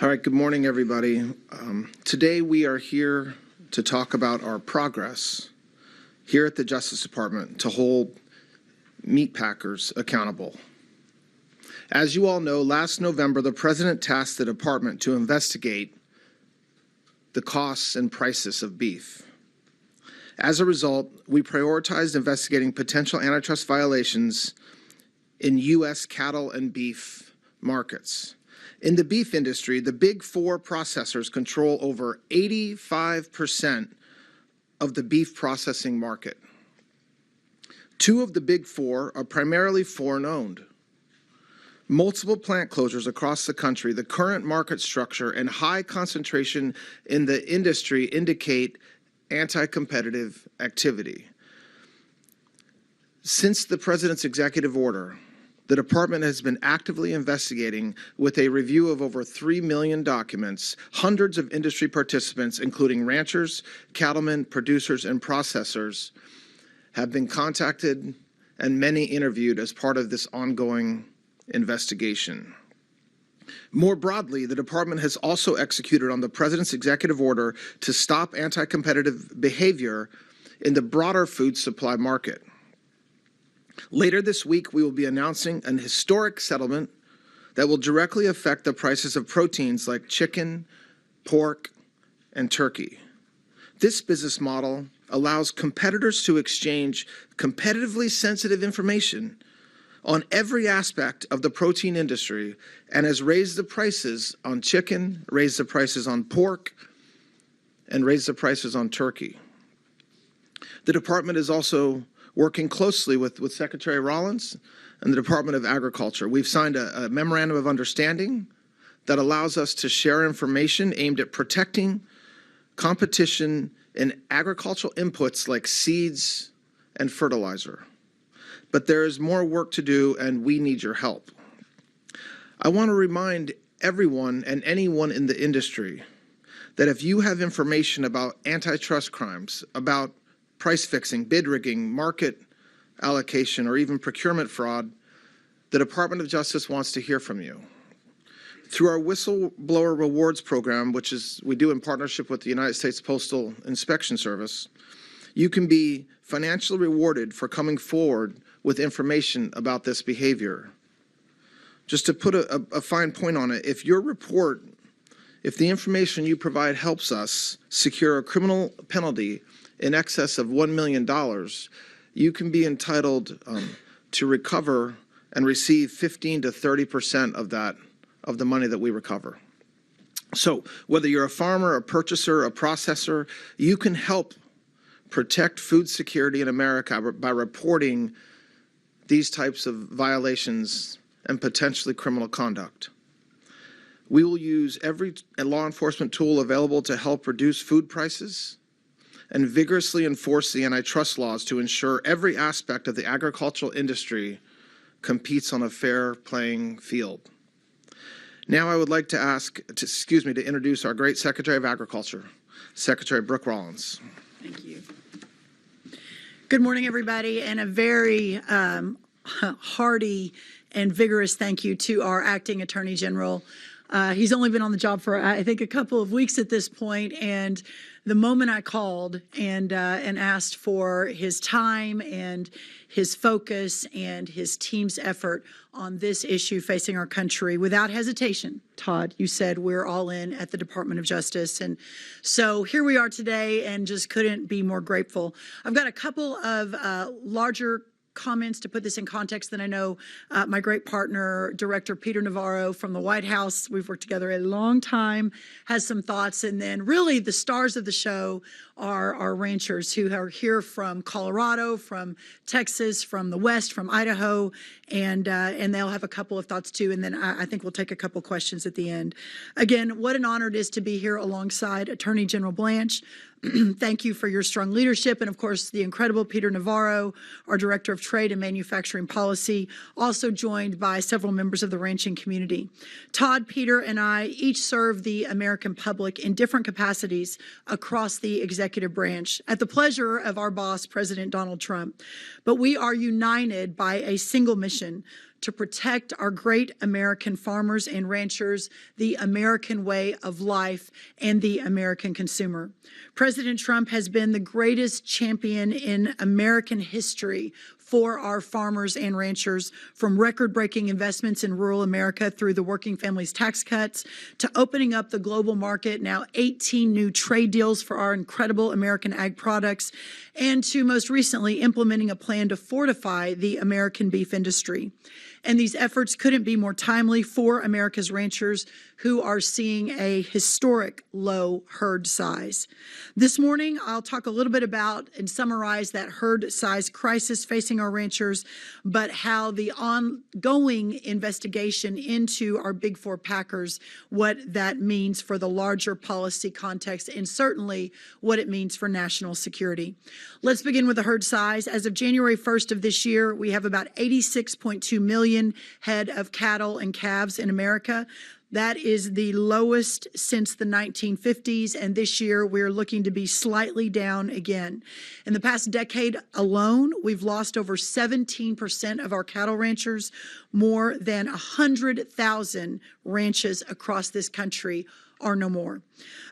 All right, good morning, everybody. Today we are here to talk about our progress here at the Justice Department to hold meat packers accountable. As you all know, last November, the President tasked the department to investigate the costs and prices of beef. As a result, we prioritized investigating potential antitrust violations in U.S. cattle and beef markets. In the beef industry, the big four processors control over 85% of the beef processing market. Two of the big four are primarily foreign-owned. Multiple plant closures across the country, the current market structure, and high concentration in the industry indicate anti-competitive activity. Since the President's executive order, the department has been actively investigating with a review of over 3 million documents. Hundreds of industry participants, including ranchers, cattlemen, producers, and processors, have been contacted and many interviewed as part of this ongoing investigation. More broadly, the department has also executed on the President's executive order to stop anti-competitive behavior in the broader food supply market. Later this week, we will be announcing an historic settlement that will directly affect the prices of proteins like chicken, pork, and turkey. This business model allows competitors to exchange competitively sensitive information on every aspect of the protein industry and has raised the prices on chicken, raised the prices on pork, and raised the prices on turkey. The department is also working closely with Secretary Rollins and the Department of Agriculture. We've signed a memorandum of understanding that allows us to share information aimed at protecting competition in agricultural inputs like seeds and fertilizer. But there is more work to do, and we need your help. I want to remind everyone and anyone in the industry that if you have information about antitrust crimes, about price fixing, bid rigging, market allocation, or even procurement fraud, the Department of Justice wants to hear from you. Through our Whistleblower Rewards Program, which we do in partnership with the United States Postal Inspection Service, you can be financially rewarded for coming forward with information about this behavior. Just to put a fine point on it, if the information you provide helps us secure a criminal penalty in excess of $1 million, you can be entitled to recover and receive 15 to 30% of the money that we recover. So whether you're a farmer, a purchaser, a processor, you can help protect food security in America by reporting these types of violations and potentially criminal conduct. We will use every law enforcement tool available to help reduce food prices and vigorously enforce the antitrust laws to ensure every aspect of the agricultural industry competes on a fair playing field. Now I would like to introduce our great Secretary of Agriculture, Secretary Brooke Rollins. Thank you. Good morning, everybody, and a very hearty and vigorous thank you to our Acting Attorney General. He's only been on the job for, I think, a couple of weeks at this point, and the moment I called and asked for his time and his focus and his team's effort on this issue facing our country, without hesitation, Todd, you said we're all in at the Department of Justice. And so here we are today and just couldn't be more grateful. I've got a couple of larger comments to put this in context. Then I know my great partner, Director Peter Navarro from the White House, we've worked together a long time, has some thoughts. And then really the stars of the show are our ranchers who are here from Colorado, from Texas, from the West, from Idaho, and they'll have a couple of thoughts too. And then I think we'll take a couple questions at the end. Again, what an honor it is to be here alongside Attorney General Blanche. Thank you for your strong leadership, and of course the incredible Peter Navarro, our Director of Trade and Manufacturing Policy, also joined by several members of the ranching community. Todd, Peter, and I each serve the American public in different capacities across the executive branch at the pleasure of our boss, President Donald Trump. But we are united by a single mission to protect our great American farmers and ranchers, the American way of life, and the American consumer. President Trump has been the greatest champion in American history for our farmers and ranchers, from record-breaking investments in rural America through the Working Families Tax Cuts to opening up the global market, now 18 new trade deals for our incredible American ag products, and to most recently implementing a plan to fortify the American beef industry. And these efforts couldn't be more timely for America's ranchers, who are seeing a historic low herd size. This morning, I'll talk a little bit about and summarize that herd size crisis facing our ranchers, but how the ongoing investigation into our Big Four packers, what that means for the larger policy context, and certainly what it means for national security. Let's begin with the herd size. As of January 1st of this year, we have about 86.2 million head of cattle and calves in America. That is the lowest since the 1950s, and this year we're looking to be slightly down again. In the past decade alone, we've lost over 17% of our cattle ranchers. More than 100,000 ranches across this country are no more.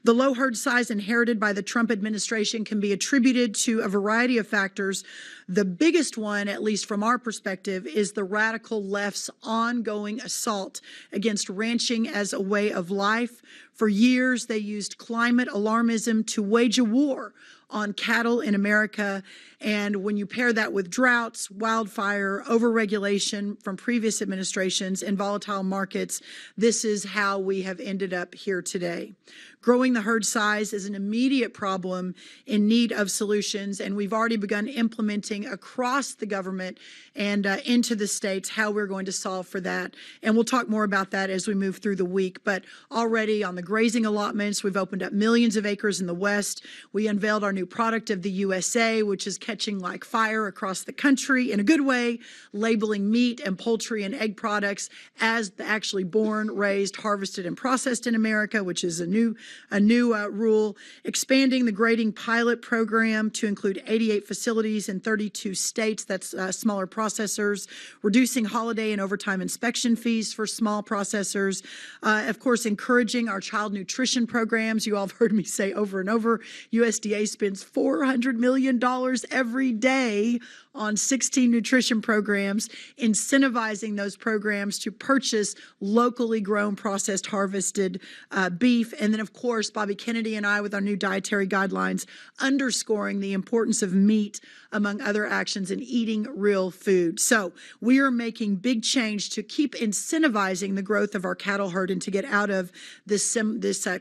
The low herd size inherited by the Trump administration can be attributed to a variety of factors. The biggest one, at least from our perspective, is the radical left's ongoing assault against ranching as a way of life. For years, they used climate alarmism to wage a war on cattle in America. And when you pair that with droughts, wildfire, overregulation from previous administrations, and volatile markets, this is how we have ended up here today. Growing the herd size is an immediate problem in need of solutions, and we've already begun implementing across the government and into the states how we're going to solve for that. And we'll talk more about that as we move through the week. But already on the grazing allotments, we've opened up millions of acres in the West. We unveiled our new product of the USA, which is catching like fire across the country in a good way, labeling meat and poultry and egg products as actually born, raised, harvested, and processed in America, which is a new rule. Expanding the grading pilot program to include 88 facilities in 32 states, that's smaller processors. Reducing holiday and overtime inspection fees for small processors. Of course, encouraging our child nutrition programs. You all have heard me say over and over, USDA spends $400 million every day on 16 nutrition programs, incentivizing those programs to purchase locally grown, processed, harvested beef. And then, of course, Bobby Kennedy and I, with our new dietary guidelines, underscoring the importance of meat, among other actions, in eating real food. So we are making big change to keep incentivizing the growth of our cattle herd and to get out of this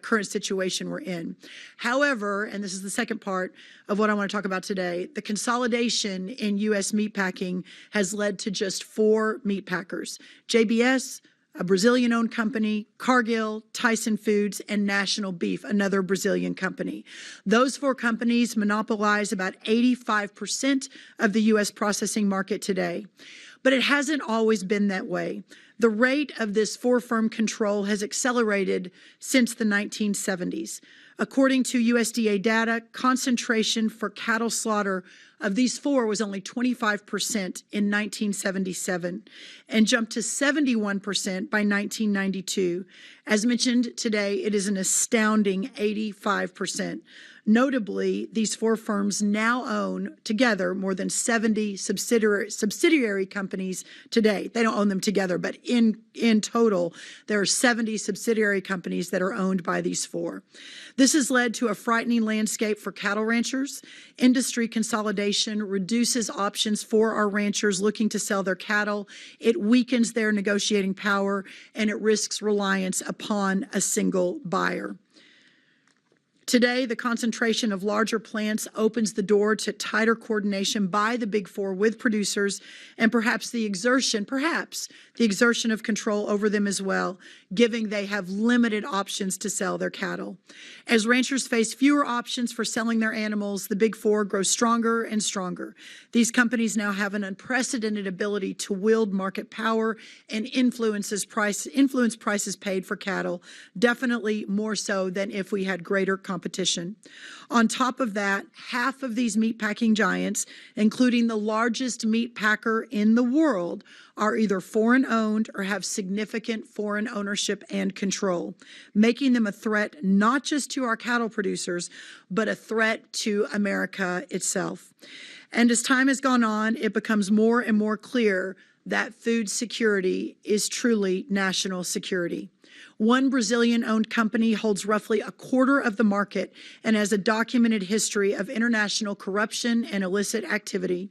current situation we're in. However, and this is the second part of what I want to talk about today, the consolidation in U.S. meatpacking has led to just 4 meat packers: JBS, a Brazilian-owned company, Cargill, Tyson Foods, and National Beef, another Brazilian company. Those 4 companies monopolize about 85% of the U.S. processing market today. But it hasn't always been that way. The rate of this 4-firm control has accelerated since the 1970s. According to USDA data, concentration for cattle slaughter of these 4 was only 25% in 1977 and jumped to 71% by 1992. As mentioned today, it is an astounding 85%. Notably, these 4 firms now own together more than 70 subsidiary companies today. They don't own them together, but in total, there are 70 subsidiary companies that are owned by these 4. This has led to a frightening landscape for cattle ranchers. Industry consolidation reduces options for our ranchers looking to sell their cattle. It weakens their negotiating power, and it risks reliance upon a single buyer. Today, the concentration of larger plants opens the door to tighter coordination by the Big Four with producers, and perhaps the exertion of control over them as well, given they have limited options to sell their cattle. As ranchers face fewer options for selling their animals, the Big Four grow stronger and stronger. These companies now have an unprecedented ability to wield market power and influence prices paid for cattle, definitely more so than if we had greater competition. On top of that, half of these meatpacking giants, including the largest meat packer in the world, are either foreign owned or have significant foreign ownership and control, making them a threat not just to our cattle producers, but a threat to America itself. And as time has gone on, it becomes more and more clear that food security is truly national security. One Brazilian-owned company holds roughly a quarter of the market and has a documented history of international corruption and illicit activity.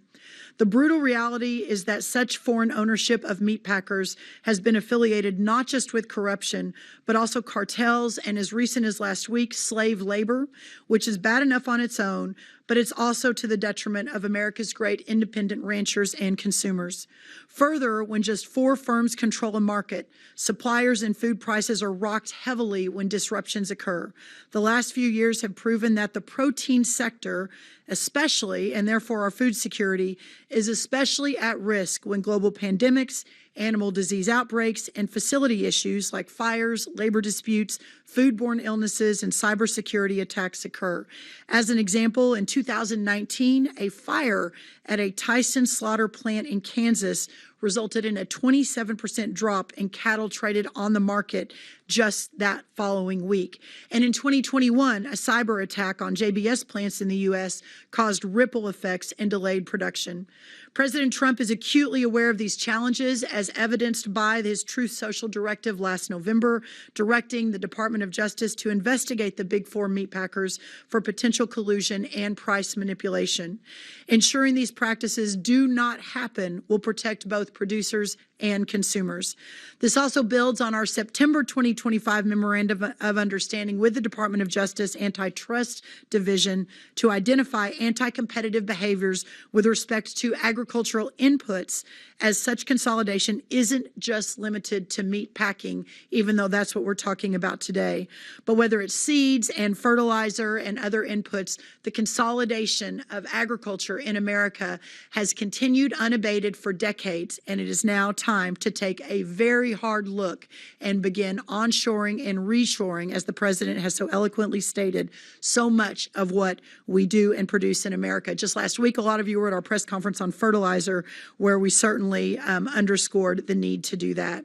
The brutal reality is that such foreign ownership of meat packers has been affiliated not just with corruption, but also cartels and, as recent as last week, slave labor, which is bad enough on its own, but it's also to the detriment of America's great independent ranchers and consumers. Further, when just 4 firms control a market, suppliers and food prices are rocked heavily when disruptions occur. The last few years have proven that the protein sector, especially, and therefore our food security, is especially at risk when global pandemics, animal disease outbreaks, and facility issues like fires, labor disputes, foodborne illnesses, and cybersecurity attacks occur. As an example, in 2019, a fire at a Tyson slaughter plant in Kansas resulted in a 27% drop in cattle traded on the market just that following week. And in 2021, a cyber attack on JBS plants in the U.S. caused ripple effects and delayed production. President Trump is acutely aware of these challenges, as evidenced by his Truth Social directive last November, directing the Department of Justice to investigate the Big Four meat packers for potential collusion and price manipulation. Ensuring these practices do not happen will protect both producers and consumers. This also builds on our September 2025 Memorandum of Understanding with the Department of Justice Antitrust Division to identify anti-competitive behaviors with respect to agricultural inputs, as such consolidation isn't just limited to meat packing, even though that's what we're talking about today. But whether it's seeds and fertilizer and other inputs, the consolidation of agriculture in America has continued unabated for decades, and it is now time to take a very hard look and begin onshoring and reshoring, as the president has so eloquently stated, so much of what we do and produce in America. Just last week, a lot of you were at our press conference on fertilizer, where we certainly underscored the need to do that.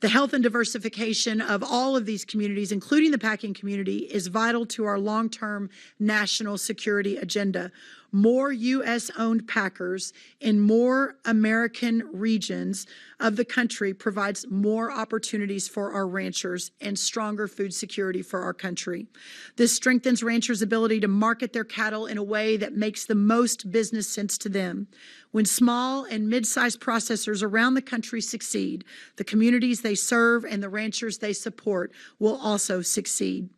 The health and diversification of all of these communities, including the packing community, is vital to our long-term national security agenda. More U.S.-owned packers in more American regions of the country provides more opportunities for our ranchers and stronger food security for our country. This strengthens ranchers' ability to market their cattle in a way that makes the most business sense to them. When small and mid-sized processors around the country succeed, the communities they serve and the ranchers they support will also succeed.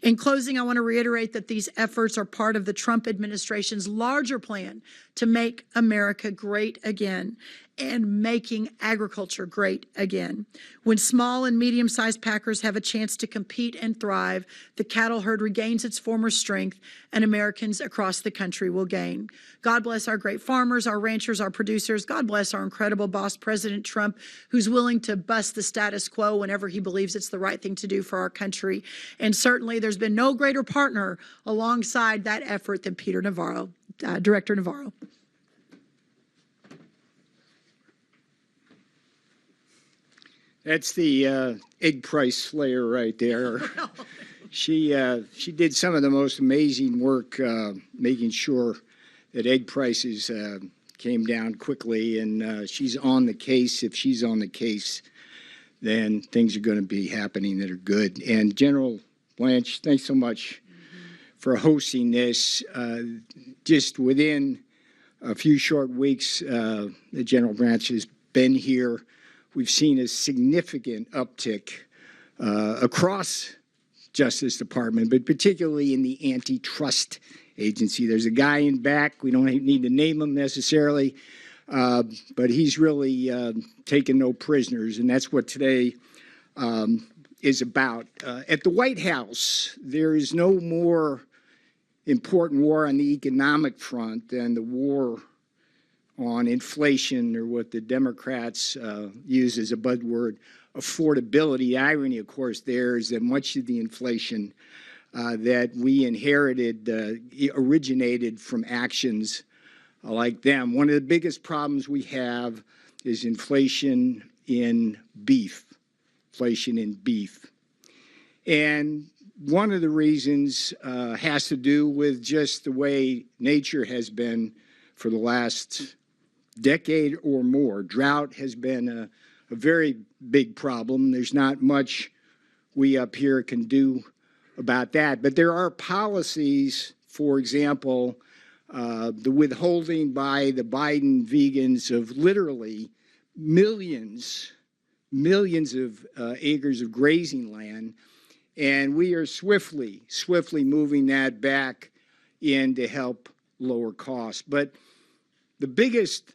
In closing, I want to reiterate that these efforts are part of the Trump administration's larger plan to make America great again and making agriculture great again. When small and medium-sized packers have a chance to compete and thrive, the cattle herd regains its former strength, and Americans across the country will gain. God bless our great farmers, our ranchers, our producers. God bless our incredible boss, President Trump, who's willing to bust the status quo whenever he believes it's the right thing to do for our country. And certainly there's been no greater partner alongside that effort than Peter Navarro, Director Navarro. That's the egg price slayer right there. She did some of the most amazing work making sure that egg prices came down quickly, and she's on the case. If she's on the case, then things are going to be happening that are good. And General Blanche, thanks so much for hosting this. Just within a few short weeks, the General Blanche has been here. We've seen a significant uptick across Justice Department, but particularly in the antitrust agency. There's a guy in back. We don't need to name him necessarily, but he's really taken no prisoners, and that's what today is about. At the White House, there is no more important war on the economic front than the war on inflation, or what the Democrats use as a buzzword, affordability. The irony, of course, there is that much of the inflation that we inherited originated from actions like them. One of the biggest problems we have is inflation in beef. Inflation in beef. And one of the reasons has to do with just the way nature has been for the last decade or more. Drought has been a very big problem. There's not much we up here can do about that. But there are policies, for example, the withholding by the Biden vegans of literally millions of acres of grazing land. And we are swiftly moving that back in to help lower costs. But the biggest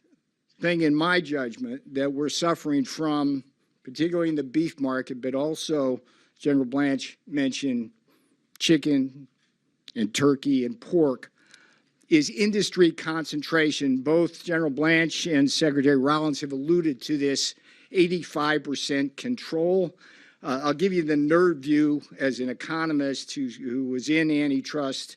thing in my judgment that we're suffering from, particularly in the beef market, but also General Blanche mentioned chicken and turkey and pork, is industry concentration. Both General Blanche and Secretary Rollins have alluded to this 85% control. I'll give you the nerd view as an economist who was in antitrust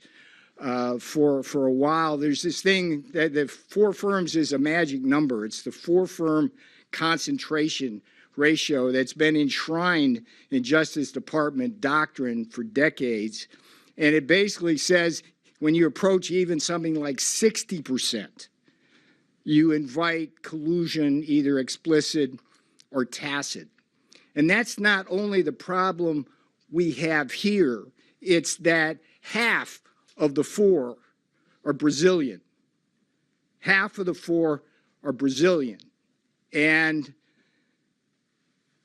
for a while. There's this thing that the four firms is a magic number. It's the four-firm concentration ratio that's been enshrined in Justice Department doctrine for decades. And it basically says when you approach even something like 60%, you invite collusion, either explicit or tacit. And that's not only the problem we have here, it's that half of the four are Brazilian. Half of the four are Brazilian. And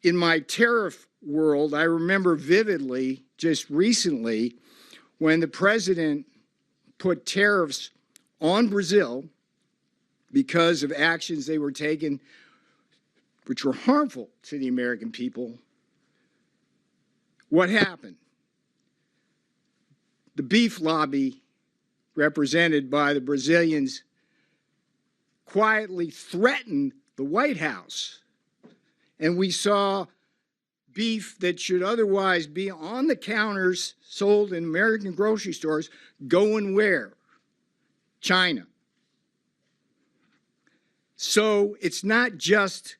in my tariff world, I remember vividly just recently when the president put tariffs on Brazil because of actions they were taking which were harmful to the American people. What happened? The beef lobby, represented by the Brazilians, quietly threatened the White House. And we saw beef that should otherwise be on the counters sold in American grocery stores going where? China. So it's not just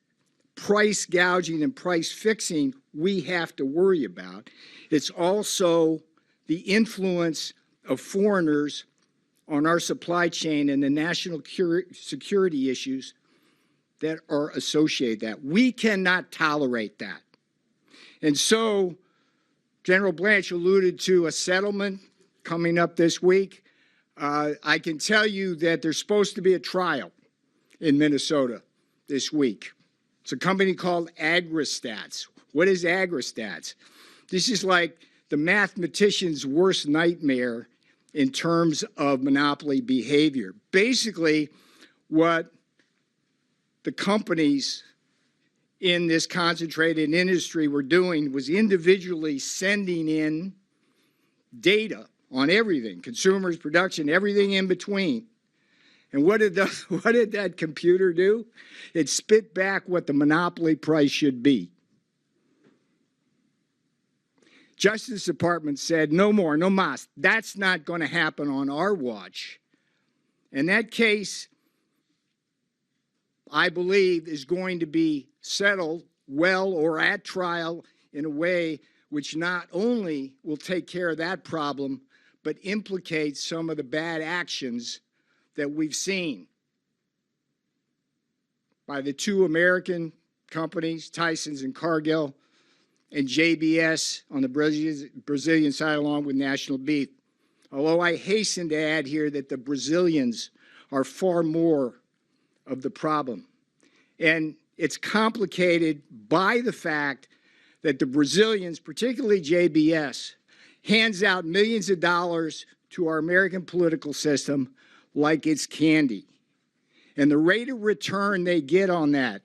price gouging and price fixing we have to worry about. It's also the influence of foreigners on our supply chain and the national security issues that are associated with that. We cannot tolerate that. And so General Blanche alluded to a settlement coming up this week. I can tell you that there's supposed to be a trial in Minnesota this week. It's a company called AgriStats. What is AgriStats? This is like the mathematician's worst nightmare in terms of monopoly behavior. Basically, what the companies in this concentrated industry were doing was individually sending in data on everything, consumers, production, everything in between. And what did that computer do? It spit back what the monopoly price should be. Justice Department said, no more, no mas. That's not going to happen on our watch. And that case, I believe, is going to be settled well or at trial in a way which not only will take care of that problem, but implicates some of the bad actions that we've seen by the two American companies, Tyson's and Cargill, and JBS on the Brazilian side, along with National Beef. Although I hasten to add here that the Brazilians are far more of the problem. And it's complicated by the fact that the Brazilians, particularly JBS, hands out millions of dollars to our American political system like it's candy. And the rate of return they get on that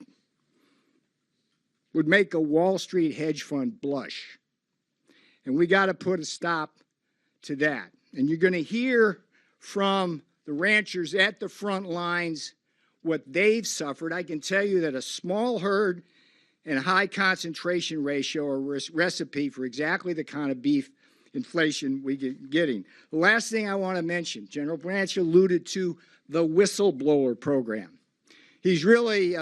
would make a Wall Street hedge fund blush. And we got to put a stop to that. And you're going to hear from the ranchers at the front lines what they've suffered. I can tell you that a small herd and a high concentration ratio are a recipe for exactly the kind of beef inflation we getting. The last thing I want to mention, General Branch alluded to the whistleblower program. He's really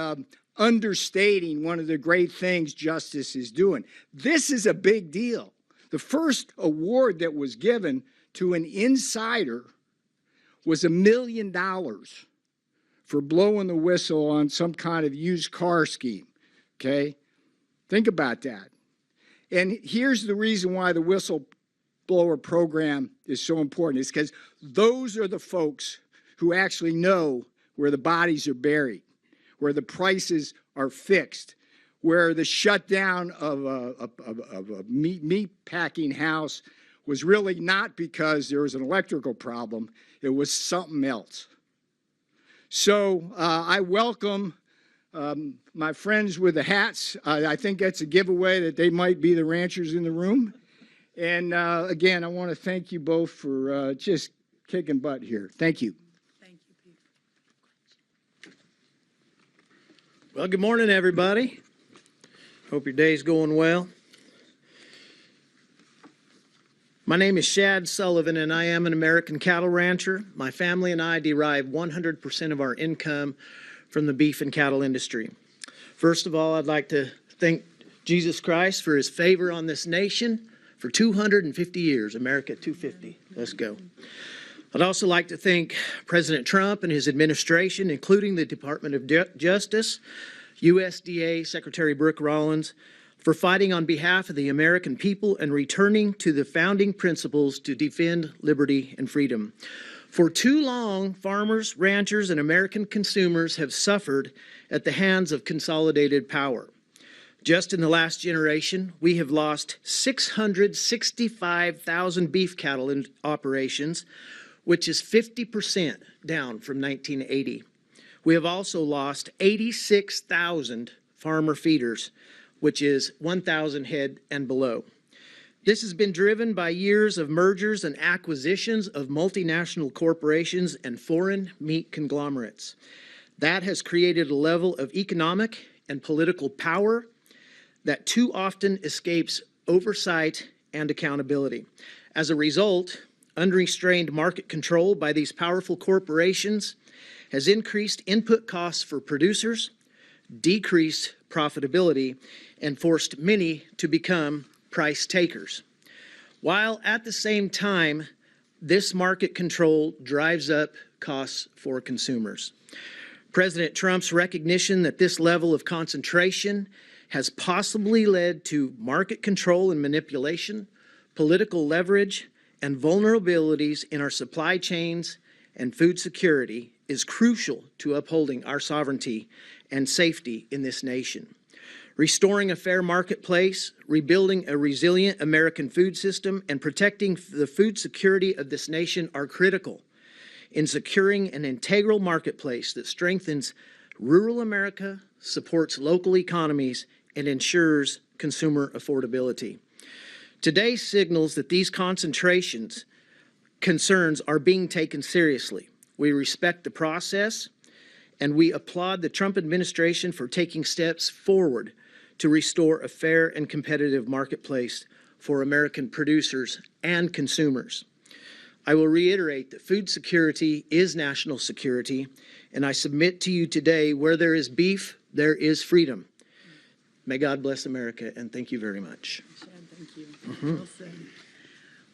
understating one of the great things justice is doing. This is a big deal. The first award that was given to an insider was $1 million for blowing the whistle on some kind of used car scheme, okay? Think about that. And here's the reason why the whistleblower program is so important. It's because those are the folks who actually know where the bodies are buried, where the prices are fixed, where the shutdown of a meat packing house was really not because there was an electrical problem, it was something else. So I welcome my friends with the hats. I think that's a giveaway that they might be the ranchers in the room. And again, I want to thank you both for just kicking butt here. Thank you. Thank you, Pete. Well, good morning, everybody. Hope your day's going well. My name is Shad Sullivan, and I am an American cattle rancher. My family and I derive 100% of our income from the beef and cattle industry. First of all, I'd like to thank Jesus Christ for his favor on this nation for 250 years. America 250. Let's go. I'd also like to thank President Trump and his administration, including the Department of Justice, USDA Secretary Brooke Rollins, for fighting on behalf of the American people and returning to the founding principles to defend liberty and freedom. For too long, farmers, ranchers, and American consumers have suffered at the hands of consolidated power. Just in the last generation, we have lost 665,000 beef cattle in operations, which is 50% down from 1980. We have also lost 86,000 farmer feeders, which is 1,000 head and below. This has been driven by years of mergers and acquisitions of multinational corporations and foreign meat conglomerates. That has created a level of economic and political power that too often escapes oversight and accountability. As a result, unrestrained market control by these powerful corporations has increased input costs for producers, decreased profitability, and forced many to become price takers. While at the same time, this market control drives up costs for consumers. President Trump's recognition that this level of concentration has possibly led to market control and manipulation, political leverage, and vulnerabilities in our supply chains and food security is crucial to upholding our sovereignty and safety in this nation. Restoring a fair marketplace, rebuilding a resilient American food system, and protecting the food security of this nation are critical in securing an integral marketplace that strengthens rural America, supports local economies, and ensures consumer affordability. Today signals that these concerns are being taken seriously. We respect the process, and we applaud the Trump administration for taking steps forward to restore a fair and competitive marketplace for American producers and consumers. I will reiterate that food security is national security, and I submit to you today, where there is beef, there is freedom. May God bless America, and thank you very much. Shad, thank you. Well said.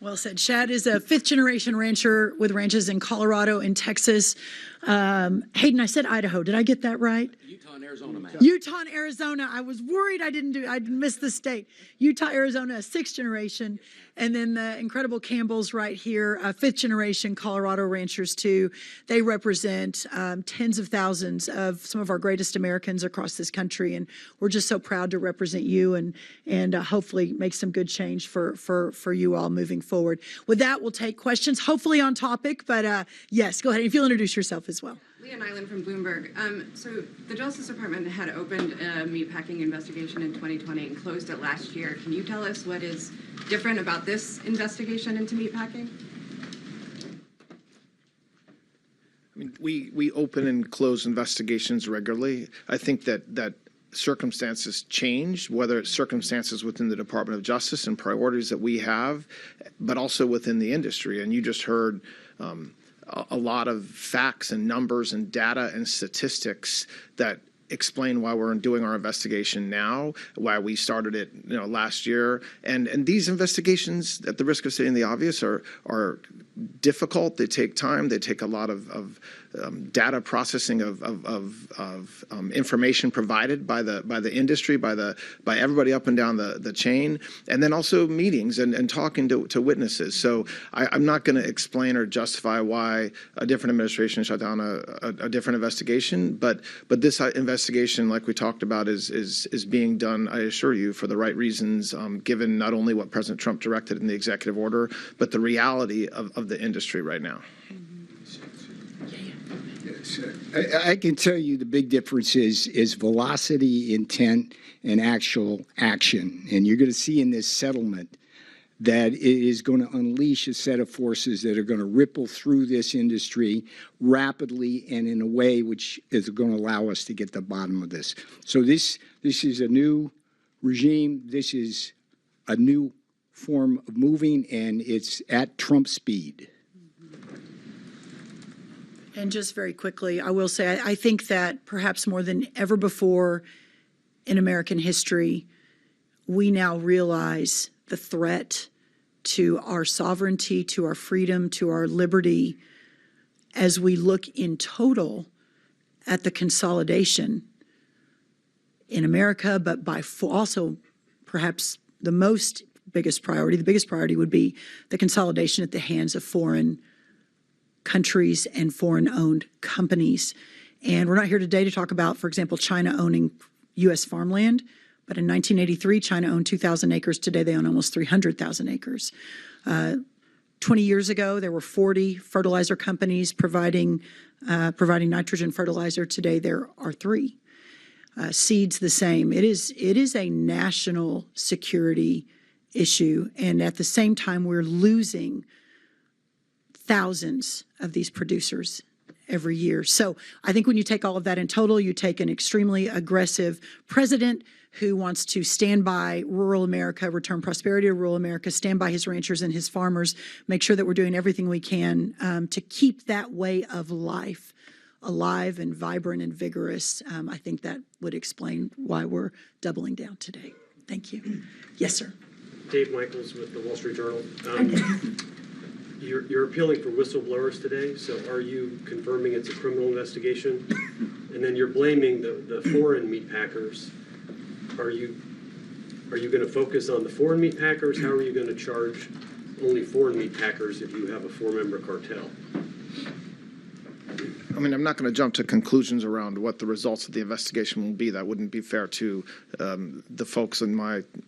Well said. Shad is a fifth-generation rancher with ranches in Colorado and Texas. Hayden, I said Idaho. Did I get that right? Utah and Arizona, man. Utah and Arizona. I was worried I'd missed the state. Utah, Arizona, sixth generation. And then the incredible Campbells right here, fifth generation Colorado ranchers too. They represent tens of thousands of some of our greatest Americans across this country. And we're just so proud to represent you and hopefully make some good change for you all moving forward. With that, we'll take questions, hopefully on topic. But yes, go ahead. If you'll introduce yourself as well. Leah Nyland from Bloomberg. So the Justice Department had opened a meatpacking investigation in 2020 and closed it last year. Can you tell us what is different about this investigation into meatpacking? I mean, we open and close investigations regularly. I think that circumstances change, whether it's circumstances within the Department of Justice and priorities that we have, but also within the industry. And you just heard a lot of facts and numbers and data and statistics that explain why we're doing our investigation now, why we started it, last year. And these investigations, at the risk of stating the obvious, are difficult. They take time. They take a lot of data processing of information provided by the industry, by everybody up and down the chain, and then also meetings and talking to witnesses. So I'm not going to explain or justify why a different administration shut down a different investigation, but this investigation, like we talked about, is being done, I assure you, for the right reasons, given not only what President Trump directed in the executive order, but the reality of the industry right now. I can tell you the big difference is velocity, intent, and actual action. And you're going to see in this settlement that it is going to unleash a set of forces that are going to ripple through this industry rapidly and in a way which is going to allow us to get to the bottom of this. So this is a new regime. This is a new form of moving, and it's at Trump speed. And just very quickly, I will say, I think that perhaps more than ever before in American history, we now realize the threat to our sovereignty, to our freedom, to our liberty, as we look in total at the consolidation in America, but by also perhaps the biggest priority would be the consolidation at the hands of foreign countries and foreign-owned companies. And we're not here today to talk about, for example, China owning U.S. farmland, but in 1983, China owned 2,000 acres. Today, they own almost 300,000 acres. 20 years ago, there were 40 fertilizer companies providing nitrogen fertilizer. Today, there are 3. Seeds, the same. It is a national security issue, and at the same time, we're losing thousands of these producers every year. So I think when you take all of that in total, you take an extremely aggressive president who wants to stand by rural America, return prosperity to rural America, stand by his ranchers and his farmers, make sure that we're doing everything we can to keep that way of life alive and vibrant and vigorous. I think that would explain why we're doubling down today. Thank you. Yes, sir. Dave Michaels with the Wall Street Journal. You're appealing for whistleblowers today, so are you confirming it's a criminal investigation? And then you're blaming the foreign meat packers. Are you going to focus on the foreign meat packers? How are you going to charge only foreign meat packers if you have a 4-member cartel? I mean, I'm not going to jump to conclusions around what the results of the investigation will be. That wouldn't be fair to the folks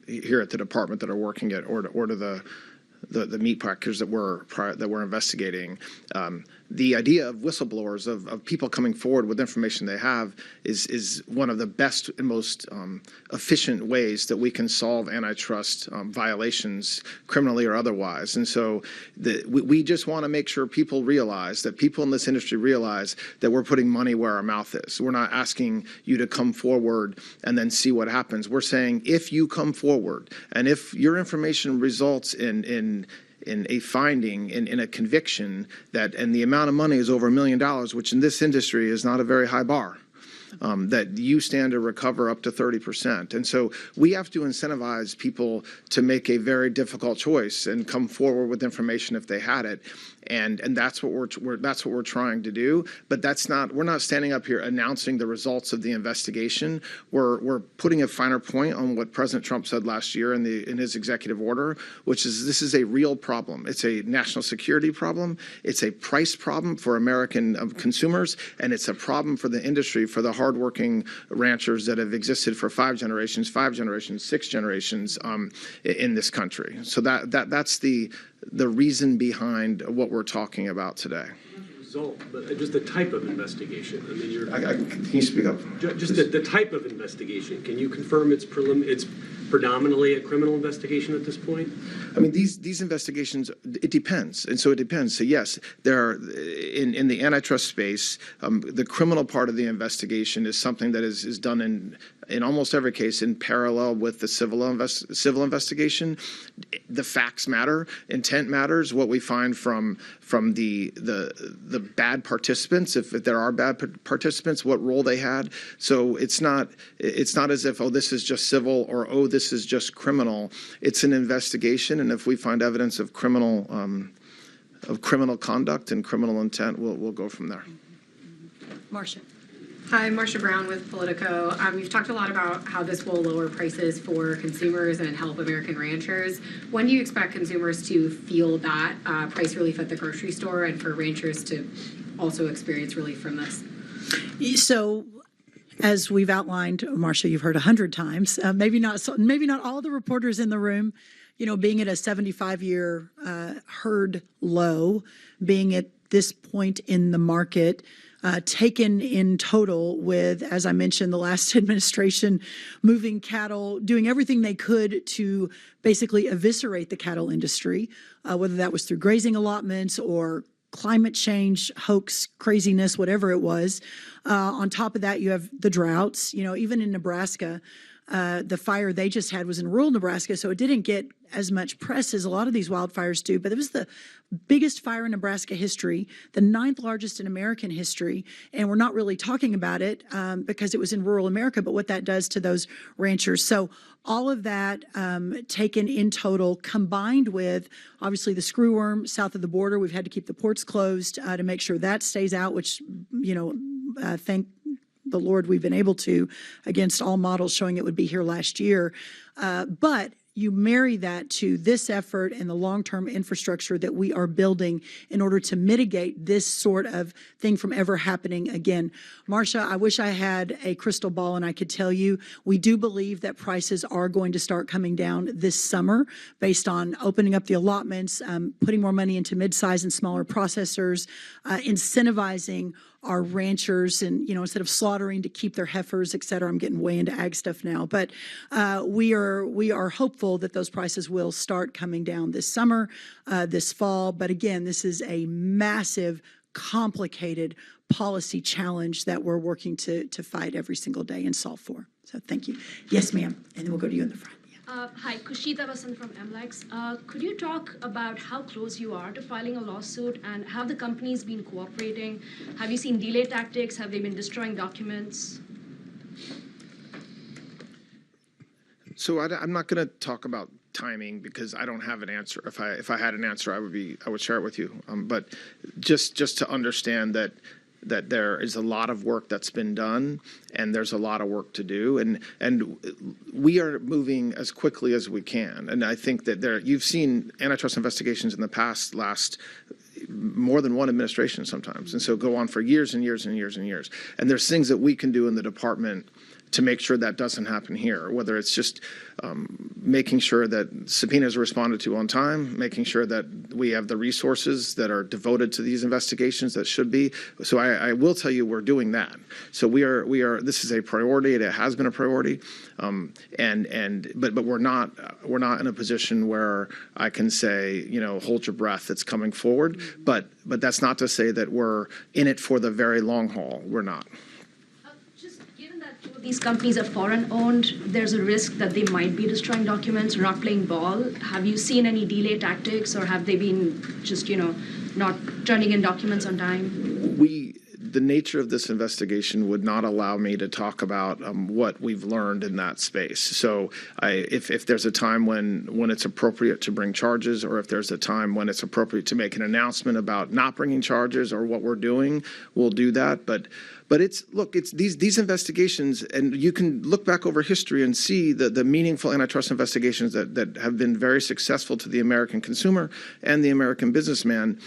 here at the department that are working it, or to the meat packers that we're investigating. The idea of whistleblowers, of people coming forward with information they have, is one of the best and most efficient ways that we can solve antitrust violations, criminally or otherwise. And so we just want to make sure people in this industry realize that we're putting money where our mouth is. We're not asking you to come forward and then see what happens. We're saying, if you come forward and if your information results in a finding, in a conviction, and the amount of money is over $1 million, which in this industry is not a very high bar, that you stand to recover up to 30%. And so we have to incentivize people to make a very difficult choice and come forward with information if they had it. And that's what we're trying to do. But we're not standing up here announcing the results of the investigation. We're putting a finer point on what President Trump said last year in his executive order, which is this is a real problem. It's a national security problem. It's a price problem for American consumers, and it's a problem for the industry, for the hardworking ranchers that have existed for 5 generations, 6 generations in this country. So that's the reason behind what we're talking about today. Result, but just the type of investigation. I mean, Can you speak up? Just the type of investigation. Can you confirm it's predominantly a criminal investigation at this point? I mean, these investigations, it depends. And so it depends. So yes, there are, in the antitrust space, the criminal part of the investigation is something that is done in almost every case in parallel with the civil investigation. The facts matter, intent matters. What we find from the bad participants, if there are bad participants, what role they had. So it's not as if, oh, this is just civil, or oh, this is just criminal. It's an investigation, and if we find evidence of criminal conduct and criminal intent, we'll go from there. Marcia. Hi, Marcia Brown with Politico. You've talked a lot about how this will lower prices for consumers and help American ranchers. When do you expect consumers to feel that price relief at the grocery store, and for ranchers to also experience relief from this? So, as we've outlined, Marcia, you've heard 100 times, maybe not all the reporters in the room, being at a 75-year herd low, being at this point in the market, taken in total with, as I mentioned, the last administration moving cattle, doing everything they could to basically eviscerate the cattle industry, whether that was through grazing allotments or climate change, hoax, craziness, whatever it was. On top of that, you have the droughts. Even in Nebraska, the fire they just had was in rural Nebraska, so it didn't get as much press as a lot of these wildfires do, but it was the biggest fire in Nebraska history, the 9th largest in American history, and we're not really talking about it because it was in rural America, but what that does to those ranchers. So all of that taken in total, combined with obviously the screwworm south of the border, we've had to keep the ports closed to make sure that stays out, which, thank the Lord we've been able to, against all models showing it would be here last year. But you marry that to this effort and the long-term infrastructure that we are building in order to mitigate this sort of thing from ever happening again. Marcia, I wish I had a crystal ball and I could tell you, we do believe that prices are going to start coming down this summer based on opening up the allotments, putting more money into mid-size and smaller processors, incentivizing our ranchers, and instead of slaughtering to keep their heifers, et cetera. I'm getting way into ag stuff now, but we are hopeful that those prices will start coming down this summer, this fall. But again, this is a massive, complicated policy challenge that we're working to fight every single day and solve for. So thank you. Yes, ma'am, and then we'll go to you in the front. Hi, Kushita Vasan from MLEX. Could you talk about how close you are to filing a lawsuit, and have the companies been cooperating? Have you seen delay tactics? Have they been destroying documents? So I'm not going to talk about timing because I don't have an answer. If I had an answer, I would share it with you. But just to understand that there is a lot of work that's been done, and there's a lot of work to do, and we are moving as quickly as we can. And I think that you've seen antitrust investigations in the past last more than one administration sometimes, and so go on for years and years and years and years. And there's things that we can do in the department to make sure that doesn't happen here, whether it's just making sure that subpoenas are responded to on time, making sure that we have the resources that are devoted to these investigations that should be. So I will tell you we're doing that. So we are. This is a priority. It has been a priority, but we're not in a position where I can say, hold your breath. It's coming forward. But that's not to say that we're in it for the very long haul. We're not. These companies are foreign-owned. There's a risk that they might be destroying documents or not playing ball. Have you seen any delay tactics, or have they been just, not turning in documents on time? The nature of this investigation would not allow me to talk about what we've learned in that space. So if there's a time when it's appropriate to bring charges, or if there's a time when it's appropriate to make an announcement about not bringing charges or what we're doing, we'll do that. But it's these investigations, and you can look back over history and see the meaningful antitrust investigations that have been very successful to the American consumer and the American businessman.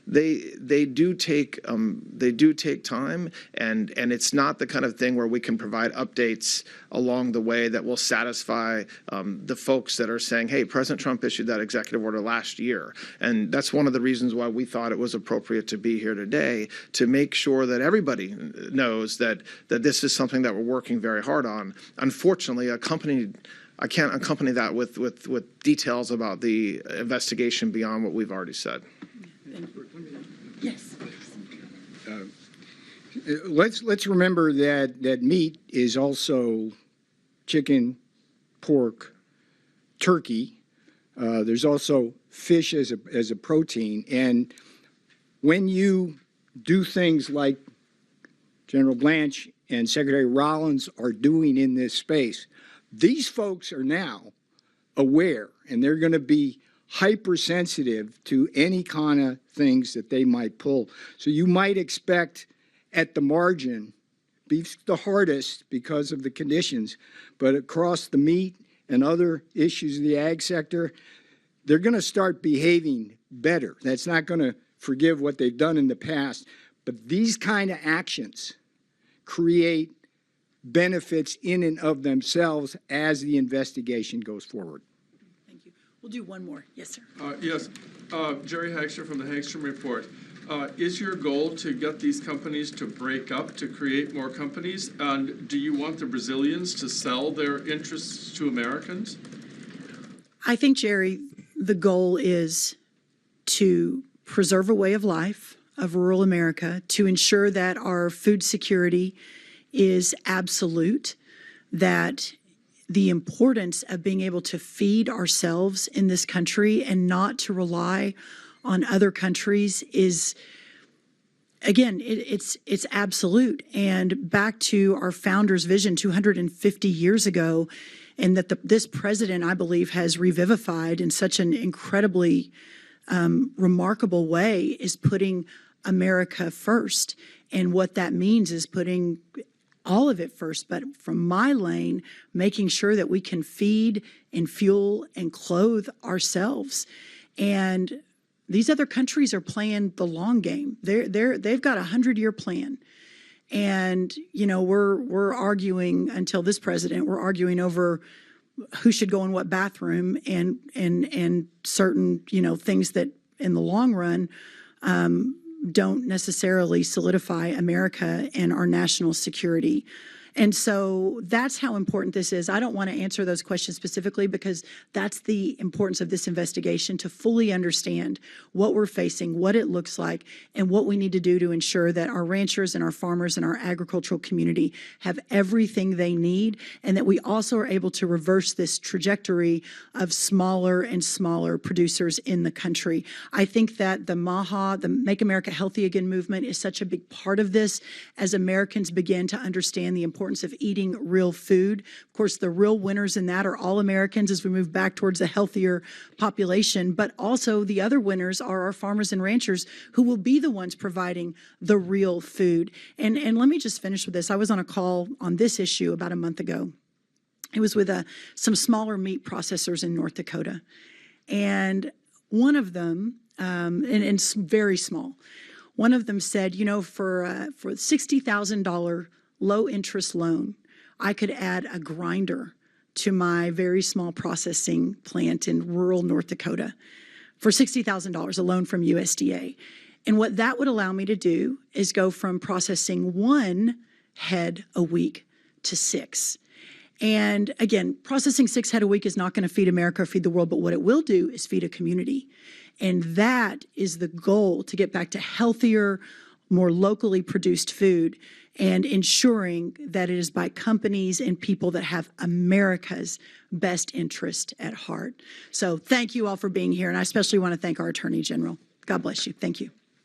They do take time, and it's not the kind of thing where we can provide updates along the way that will satisfy the folks that are saying, hey, President Trump issued that executive order last year. And that's one of the reasons why we thought it was appropriate to be here today, to make sure that everybody knows that this is something that we're working very hard on. Unfortunately, I can't accompany that with details about the investigation beyond what we've already said. Yes. Let's remember that meat is also chicken, pork, turkey. There's also fish as a protein. And when you do things like General Blanche and Secretary Rollins are doing in this space, these folks are now aware, and they're going to be hypersensitive to any kind of things that they might pull. So you might expect at the margin, beef's the hardest because of the conditions, but across the meat and other issues of the ag sector, they're going to start behaving better. That's not going to forgive what they've done in the past, but these kind of actions create benefits in and of themselves as the investigation goes forward. Thank you. We'll do one more. Yes, sir. Yes, Jerry Hagstrom from the Hagstrom Report. Is your goal to get these companies to break up to create more companies? And do you want the Brazilians to sell their interests to Americans? I think, Jerry, the goal is to preserve a way of life of rural America, to ensure that our food security is absolute, that the importance of being able to feed ourselves in this country and not to rely on other countries is, again, it's absolute. And back to our founder's vision 250 years ago, and that this president, I believe, has revivified in such an incredibly remarkable way, is putting America first. And what that means is putting all of it first, but from my lane, making sure that we can feed and fuel and clothe ourselves. And these other countries are playing the long game. They've got a 100-year plan. And, you know, we're arguing, until this president, we're arguing over who should go in what bathroom and certain, you know, things that in the long run don't necessarily solidify America and our national security. And so that's how important this is. I don't want to answer those questions specifically because that's the importance of this investigation, to fully understand what we're facing, what it looks like, and what we need to do to ensure that our ranchers and our farmers and our agricultural community have everything they need, and that we also are able to reverse this trajectory of smaller and smaller producers in the country. I think that the MAHA, the Make America Healthy Again movement, is such a big part of this as Americans begin to understand the importance of eating real food. Of course, the real winners in that are all Americans as we move back towards a healthier population, but also the other winners are our farmers and ranchers, who will be the ones providing the real food. And let me just finish with this. I was on a call on this issue about a month ago. It was with some smaller meat processors in North Dakota. And one of them, and very small, one of them said, you know, for $60,000 low interest loan, I could add a grinder to my very small processing plant in rural North Dakota for $60,000, a loan from USDA. And what that would allow me to do is go from processing 1 head a week to 6. And again, processing 6 head a week is not going to feed America or feed the world, but what it will do is feed a community. And that is the goal, to get back to healthier, more locally produced food, and ensuring that it is by companies and people that have America's best interest at heart. So thank you all for being here, and I especially want to thank our Attorney General. God bless you. Thank you.